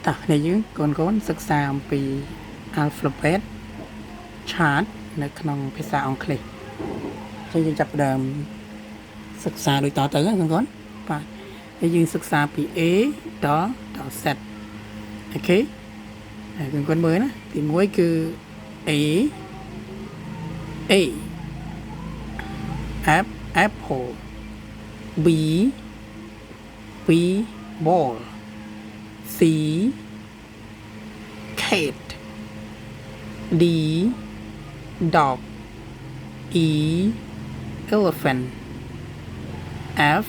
តានេះយើងកូនសិក្សាអំពី alphabet chart នៅក្នុងភាសាអង់គ្លេសចឹងយើងចាប់ផ្ដើមសិក្សាដូចតទៅកូនបាទហើយយើងសិក្សាពី A ដល់ Z អូខេហើយកូនមើលណាទី1គឺ A apple B ball C cat D dog E elephant F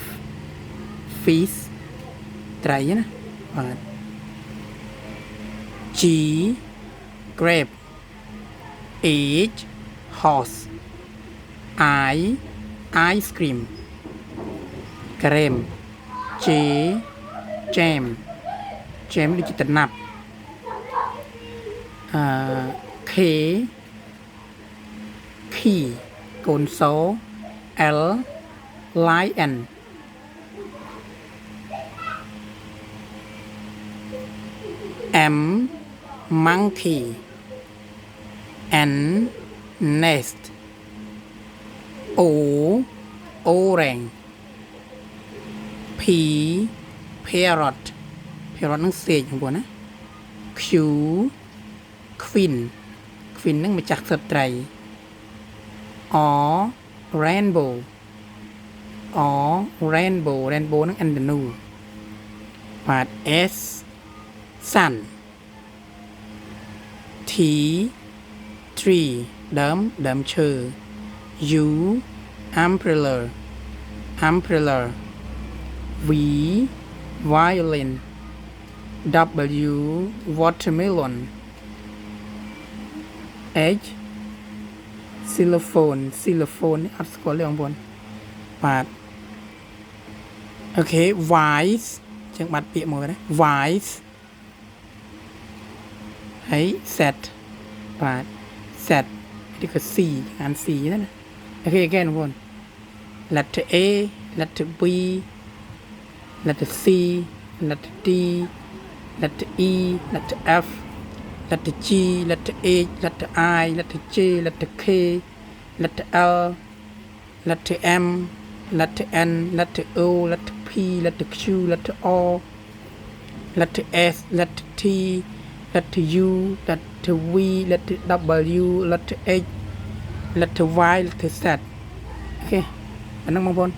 fish ត្រីណាបាទ G grape H horse I ice cream cream J jam ដូចជាតំណាប់K key កូនសោ L lion M monkey N nest O orange P parrot នឹងសេកហ្នឹងបងណា Q queen ហ្នឹងម្ចាស់សត្វត្រី R rainbow ហ្នឹងអិនដូនូបាទ S sun T tree ដើមឈើ U umbrella V violin W watermelon H xylophone អត់ស្គាល់ទេបងប្អូនបាទអូខេ wise ចឹងបាត់ពាក្យមួយណា wise ហើយ set បាទ set នេះគឺ C អាន C ណាអូខេ again បងប្អូន letter A letter B letter C letter D letter E letter F letter G letter H letter I letter J letter K letter L letter M letter N letter O letter P letter Q letter R letter S letter T letter U letter V letter W letter H letter Y letter Z អូខេអាហ្នឹងបងប្អូន